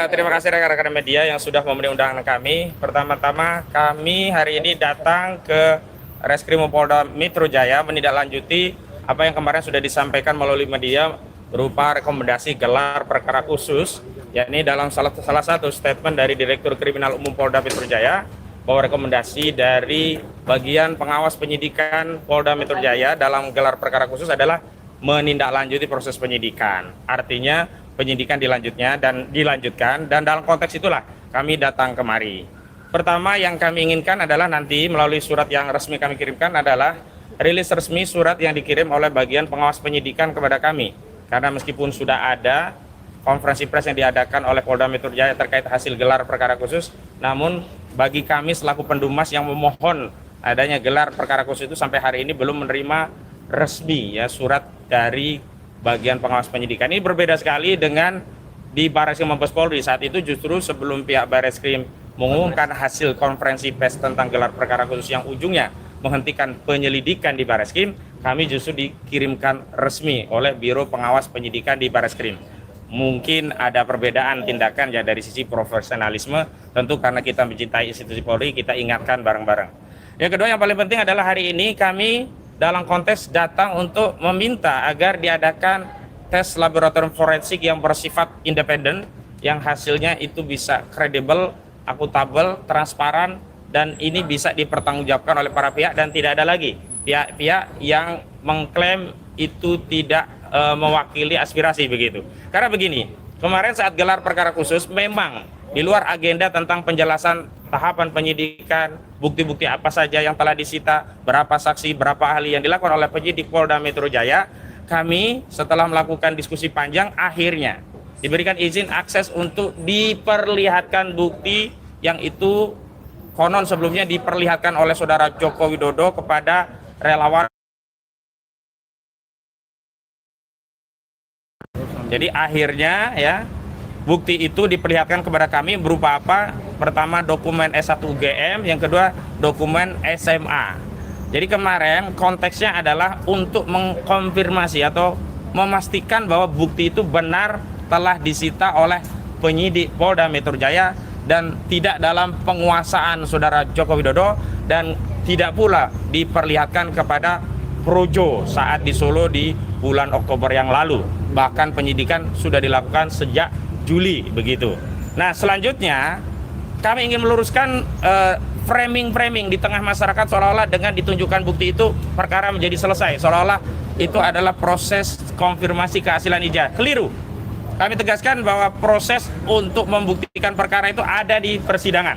Terima kasih rekan-rekan media yang sudah memenuhi undangan kami. Pertama-tama kami hari ini datang ke Reskrim Polda Metro Jaya menindaklanjuti apa yang kemarin sudah disampaikan melalui media berupa rekomendasi gelar perkara khusus, yakni dalam salah satu statement dari Direktur Kriminal Umum Polda Metro Jaya bahwa rekomendasi dari bagian pengawas penyidikan Polda Metro Jaya dalam gelar perkara khusus adalah menindaklanjuti proses penyidikan. Artinya penyidikan dilanjutkan dan dalam konteks itulah kami datang kemari. Pertama yang kami inginkan adalah nanti melalui surat yang resmi kami kirimkan adalah rilis resmi surat yang dikirim oleh bagian pengawas penyidikan kepada kami. Karena meskipun sudah ada konferensi pers yang diadakan oleh Polda Metro Jaya terkait hasil gelar perkara khusus, namun bagi kami selaku pendumas yang memohon adanya gelar perkara khusus itu sampai hari ini belum menerima resmi ya surat dari bagian pengawas penyidikan. Ini berbeda sekali dengan di Barreskrim Mabes Polri. Saat itu justru sebelum pihak Barreskrim mengumumkan hasil konferensi pers tentang gelar perkara khusus yang ujungnya menghentikan penyelidikan di Barreskrim, kami justru dikirimkan resmi oleh Biro Pengawas Penyidikan di Barreskrim. Mungkin ada perbedaan tindakan ya dari sisi profesionalisme, tentu karena kita mencintai institusi Polri, kita ingatkan bareng-bareng. Yang kedua yang paling penting adalah hari ini kami dalam konteks datang untuk meminta agar diadakan tes laboratorium forensik yang bersifat independen, yang hasilnya itu bisa kredibel, akuntabel, transparan, dan ini bisa dipertanggungjawabkan oleh para pihak dan tidak ada lagi pihak-pihak yang mengklaim itu tidak mewakili aspirasi begitu. Karena begini, kemarin saat gelar perkara khusus memang di luar agenda tentang penjelasan tahapan penyidikan, bukti-bukti apa saja yang telah disita, berapa saksi, berapa ahli yang dilakukan oleh penyidik Polda Metro Jaya, kami setelah melakukan diskusi panjang akhirnya diberikan izin akses untuk diperlihatkan bukti yang itu konon sebelumnya diperlihatkan oleh saudara Joko Widodo kepada relawan. Jadi akhirnya ya bukti itu diperlihatkan kepada kami berupa apa? Pertama dokumen S1 UGM, yang kedua dokumen SMA. Jadi kemarin konteksnya adalah untuk mengkonfirmasi atau memastikan bahwa bukti itu benar telah disita oleh penyidik Polda Metro Jaya dan tidak dalam penguasaan saudara Joko Widodo dan tidak pula diperlihatkan kepada Projo saat di Solo di bulan Oktober yang lalu. Bahkan penyidikan sudah dilakukan sejak Juli begitu. Nah selanjutnya kami ingin meluruskan framing di tengah masyarakat seolah-olah dengan ditunjukkan bukti itu perkara menjadi selesai, seolah-olah itu adalah proses konfirmasi keasilan ijazah. Keliru. Kami tegaskan bahwa proses untuk membuktikan perkara itu ada di persidangan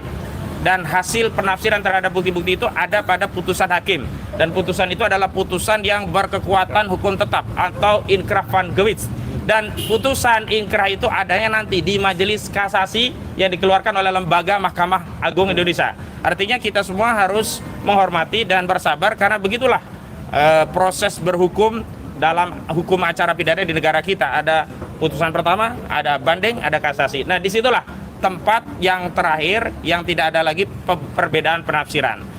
dan hasil penafsiran terhadap bukti-bukti itu ada pada putusan hakim, dan putusan itu adalah putusan yang berkekuatan hukum tetap atau inkrah van Gewits. Dan putusan inkrah itu adanya nanti di majelis kasasi yang dikeluarkan oleh lembaga Mahkamah Agung Indonesia. Artinya kita semua harus menghormati dan bersabar karena begitulah proses berhukum dalam hukum acara pidana di negara kita. Ada putusan pertama, ada banding, ada kasasi. Nah disitulah tempat yang terakhir yang tidak ada lagi perbedaan penafsiran.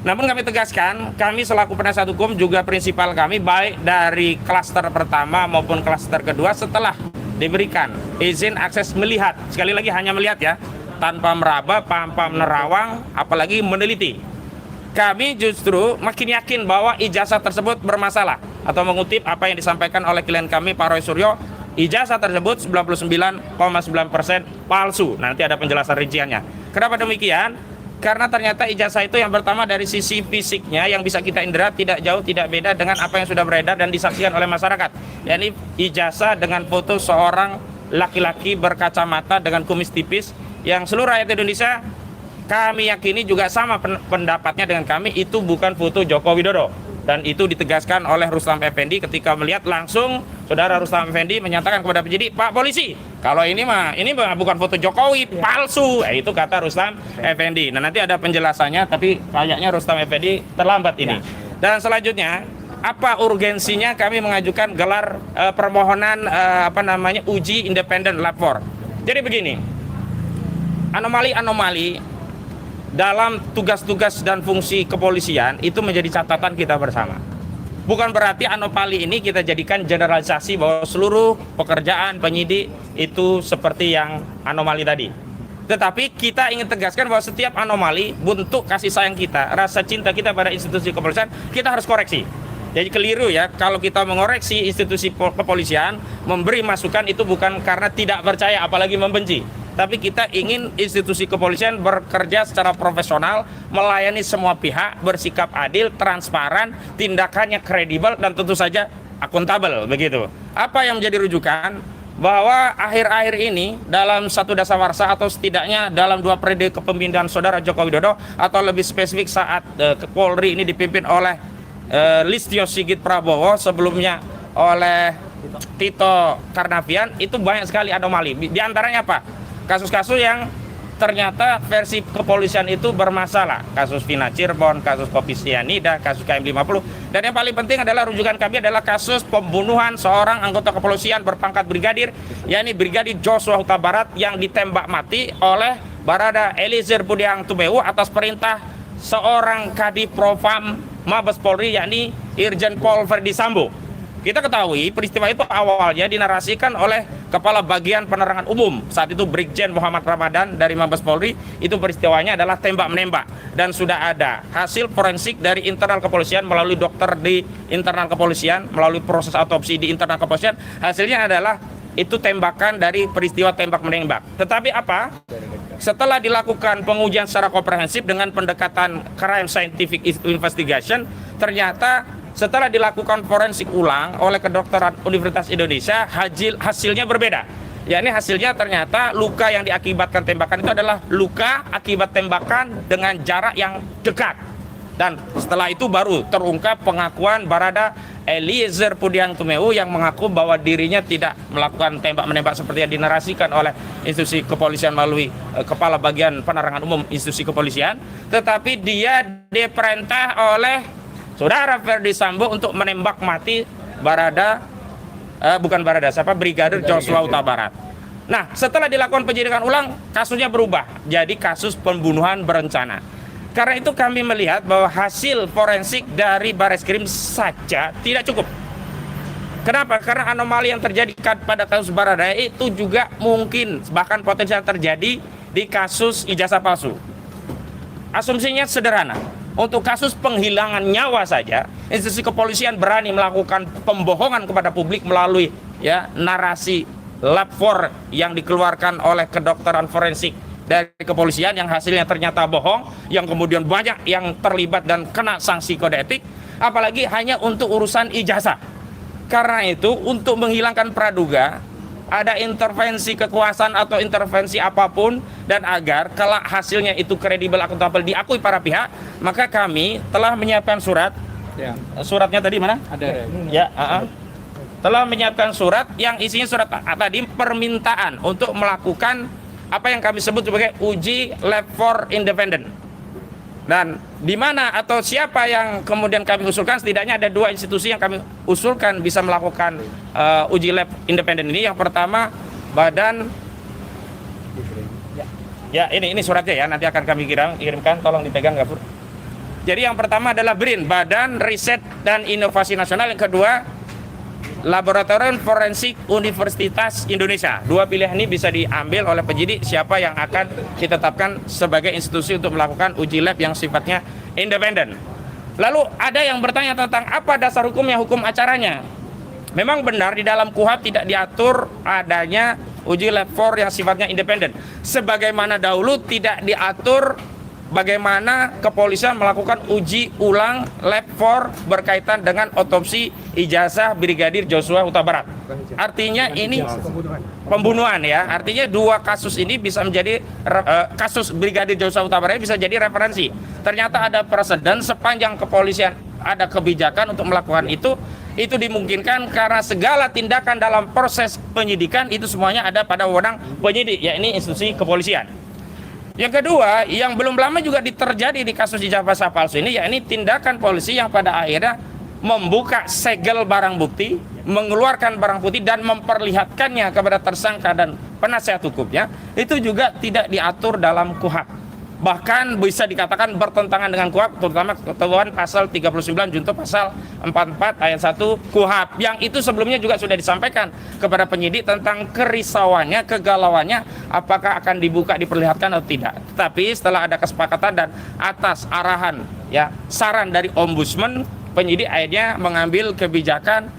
Namun kami tegaskan, kami selaku penasihat hukum juga prinsipal kami baik dari klaster pertama maupun klaster kedua setelah diberikan izin akses melihat, sekali lagi hanya melihat ya, tanpa meraba, tanpa menerawang, apalagi meneliti. Kami justru makin yakin bahwa ijazah tersebut bermasalah, atau mengutip apa yang disampaikan oleh klien kami Pak Roy Suryo, ijazah tersebut 99,9% palsu. Nanti ada penjelasan rinciannya. Kenapa demikian? Karena ternyata ijazah itu yang pertama dari sisi fisiknya yang bisa kita indera tidak jauh tidak beda dengan apa yang sudah beredar dan disaksikan oleh masyarakat. Yakni ijazah dengan foto seorang laki-laki berkacamata dengan kumis tipis yang seluruh rakyat Indonesia kami yakini juga sama pendapatnya dengan kami, itu bukan foto Joko Widodo. Dan itu ditegaskan oleh Rustam Effendi ketika melihat langsung saudara Rustam Effendi menyatakan kepada penyidik, Pak Polisi, kalau ini bukan foto Jokowi, palsu. Itu kata Rustam Effendi. Nah nanti ada penjelasannya, tapi kayaknya Rustam Effendi terlambat ini. Dan selanjutnya, apa urgensinya kami mengajukan gelar permohonan uji independen lapor. Jadi begini, anomali-anomali dalam tugas-tugas dan fungsi kepolisian itu menjadi catatan kita bersama. Bukan berarti anomali ini kita jadikan generalisasi bahwa seluruh pekerjaan penyidik itu seperti yang anomali tadi. Tetapi kita ingin tegaskan bahwa setiap anomali, bentuk kasih sayang kita, rasa cinta kita pada institusi kepolisian, kita harus koreksi. Jadi keliru ya, kalau kita mengoreksi institusi kepolisian, memberi masukan itu bukan karena tidak percaya, apalagi membenci. Tapi kita ingin institusi kepolisian bekerja secara profesional, melayani semua pihak, bersikap adil, transparan, tindakannya kredibel, dan tentu saja akuntabel, begitu. Apa yang menjadi rujukan? Bahwa akhir-akhir ini dalam satu dasawarsa atau setidaknya dalam 2 periode kepemimpinan Saudara Joko Widodo, atau lebih spesifik saat Polri ini dipimpin oleh Listio Sigit Prabowo, sebelumnya oleh Tito Karnavian, itu banyak sekali anomali. Di antaranya apa? Kasus-kasus yang ternyata versi kepolisian itu bermasalah. Kasus Vina Cirebon, kasus Kopi Sianida, kasus KM50. Dan yang paling penting adalah rujukan kami adalah kasus pembunuhan seorang anggota kepolisian berpangkat brigadir, yakni Brigadir Joshua Huta Barat, yang ditembak mati oleh Barada Eliezer Budiang Tumewu atas perintah seorang Kadif Propam Mabes Polri, yakni Irjen Pol Verdi Sambo. Kita ketahui peristiwa itu awalnya dinarasikan oleh Kepala Bagian Penerangan Umum saat itu Brigjen Muhammad Ramadan dari Mabes Polri. Itu peristiwanya adalah tembak-menembak, dan sudah ada hasil forensik dari internal kepolisian melalui dokter di internal kepolisian, melalui proses autopsi di internal kepolisian. Hasilnya adalah itu tembakan dari peristiwa tembak-menembak. Tetapi apa? Setelah dilakukan pengujian secara komprehensif dengan pendekatan crime scientific investigation, ternyata setelah dilakukan forensik ulang oleh kedokteran Universitas Indonesia, hasilnya berbeda. Yakni hasilnya ternyata luka yang diakibatkan tembakan itu adalah luka akibat tembakan dengan jarak yang dekat. Dan setelah itu baru terungkap pengakuan Barada Eliezer Budiang Tumewu yang mengaku bahwa dirinya tidak melakukan tembak-menembak seperti yang dinarasikan oleh institusi kepolisian melalui Kepala Bagian Penerangan Umum institusi kepolisian, tetapi dia diperintah oleh Saudara Verdi Sambo untuk menembak mati Brigadir Joshua Huta Barat. Nah, setelah dilakukan penyidikan ulang, kasusnya berubah jadi kasus pembunuhan berencana. Karena itu kami melihat bahwa hasil forensik dari Bareskrim saja tidak cukup. Kenapa? Karena anomali yang terjadi pada kasus Baradae itu juga mungkin bahkan potensial terjadi di kasus ijazah palsu. Asumsinya sederhana. Untuk kasus penghilangan nyawa saja, institusi kepolisian berani melakukan pembohongan kepada publik melalui narasi lab 4 yang dikeluarkan oleh kedokteran forensik dari kepolisian yang hasilnya ternyata bohong, yang kemudian banyak yang terlibat dan kena sanksi kode etik, apalagi hanya untuk urusan ijazah. Karena itu untuk menghilangkan praduga, ada intervensi kekuasaan atau intervensi apapun, dan agar kelak hasilnya itu kredibel, akuntabel, diakui para pihak, maka kami telah menyiapkan surat. Suratnya tadi mana? Ada. Ya, telah menyiapkan surat yang isinya surat tadi permintaan untuk melakukan apa yang kami sebut sebagai uji lab 4 independen. Dan di mana atau siapa yang kemudian kami usulkan, setidaknya ada 2 institusi yang kami usulkan bisa melakukan uji lab independen ini. Yang pertama Badan, ya ini suratnya ya, nanti akan kami kirimkan, tolong dipegang Gafur. Jadi yang pertama adalah BRIN, Badan Riset dan Inovasi Nasional. Yang kedua Laboratorium Forensik Universitas Indonesia. 2 pilihan ini bisa diambil oleh penyidik siapa yang akan ditetapkan sebagai institusi untuk melakukan uji lab yang sifatnya independen. Lalu ada yang bertanya tentang apa dasar hukumnya, hukum acaranya. Memang benar di dalam KUHP tidak diatur adanya uji lab 4 yang sifatnya independen. Sebagaimana dahulu tidak diatur bagaimana kepolisian melakukan uji ulang lab 4 berkaitan dengan otopsi ijazah Brigadir Joshua Huta Barat. Artinya ini pembunuhan ya. Artinya 2 kasus ini bisa menjadi kasus Brigadir Joshua Huta Barat bisa jadi referensi. Ternyata ada preseden sepanjang kepolisian ada kebijakan untuk melakukan itu dimungkinkan karena segala tindakan dalam proses penyidikan itu semuanya ada pada wewenang penyidik, yakni institusi kepolisian. Yang kedua, yang belum lama juga terjadi di kasus ijazah palsu ini, yakni tindakan polisi yang pada akhirnya membuka segel barang bukti, mengeluarkan barang bukti dan memperlihatkannya kepada tersangka dan penasihat hukumnya, itu juga tidak diatur dalam KUHP. bahkan bisa dikatakan bertentangan dengan KUHP, terutama ketentuan pasal 39 junto pasal 44 ayat 1 KUHP, yang itu sebelumnya juga sudah disampaikan kepada penyidik tentang kerisauannya, kegalauannya, apakah akan dibuka, diperlihatkan atau tidak. Tetapi setelah ada kesepakatan dan atas arahan ya saran dari Ombudsman, penyidik akhirnya mengambil kebijakan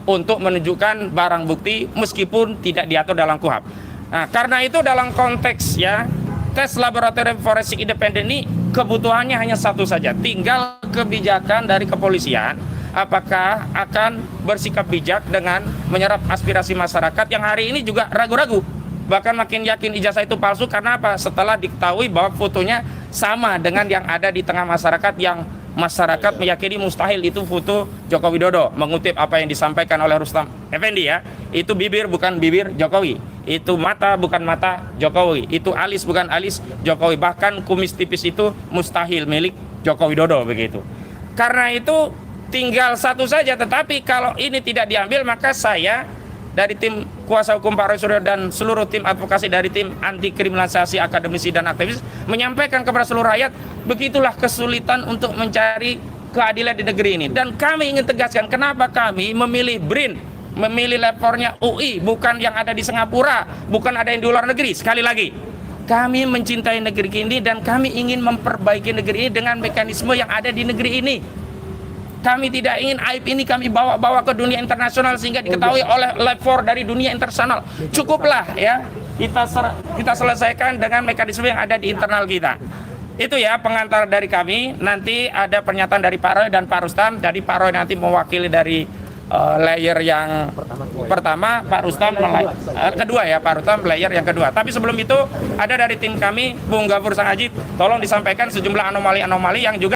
untuk menunjukkan barang bukti meskipun tidak diatur dalam KUHP. Nah, karena itu dalam konteks ya tes laboratorium forensik independen ini kebutuhannya hanya satu saja, tinggal kebijakan dari kepolisian apakah akan bersikap bijak dengan menyerap aspirasi masyarakat yang hari ini juga ragu-ragu, bahkan makin yakin ijazah itu palsu. Karena apa? Setelah diketahui bahwa fotonya sama dengan yang ada di tengah masyarakat, yang masyarakat meyakini mustahil itu foto Joko Widodo. Mengutip apa yang disampaikan oleh Rustam Effendi ya, itu bibir bukan bibir Jokowi, itu mata bukan mata Jokowi, itu alis bukan alis Jokowi, bahkan kumis tipis itu mustahil milik Joko Widodo begitu. Karena itu tinggal satu saja, tetapi kalau ini tidak diambil maka saya dari tim kuasa hukum Pak Roy Suryo dan seluruh tim advokasi dari tim anti kriminalisasi akademisi dan aktivis menyampaikan kepada seluruh rakyat, begitulah kesulitan untuk mencari keadilan di negeri ini. Dan kami ingin tegaskan kenapa kami memilih BRIN, memilih lapornya UI, bukan yang ada di Singapura, bukan ada yang di luar negeri. Sekali lagi, kami mencintai negeri ini dan kami ingin memperbaiki negeri ini dengan mekanisme yang ada di negeri ini. Kami tidak ingin aib ini kami bawa-bawa ke dunia internasional sehingga diketahui oleh lapor dari dunia internasional. Cukuplah ya kita selesaikan dengan mekanisme yang ada di internal kita. Itu ya pengantar dari kami. Nanti ada pernyataan dari Pak Roy dan Pak Rustam. Jadi Pak Roy nanti mewakili dari layer yang pertama, Pak Rustam kedua ya, Pak Rustam layer yang kedua. Tapi sebelum itu ada dari tim kami, Bung Gafur Sang Ajib, tolong disampaikan sejumlah anomali-anomali yang juga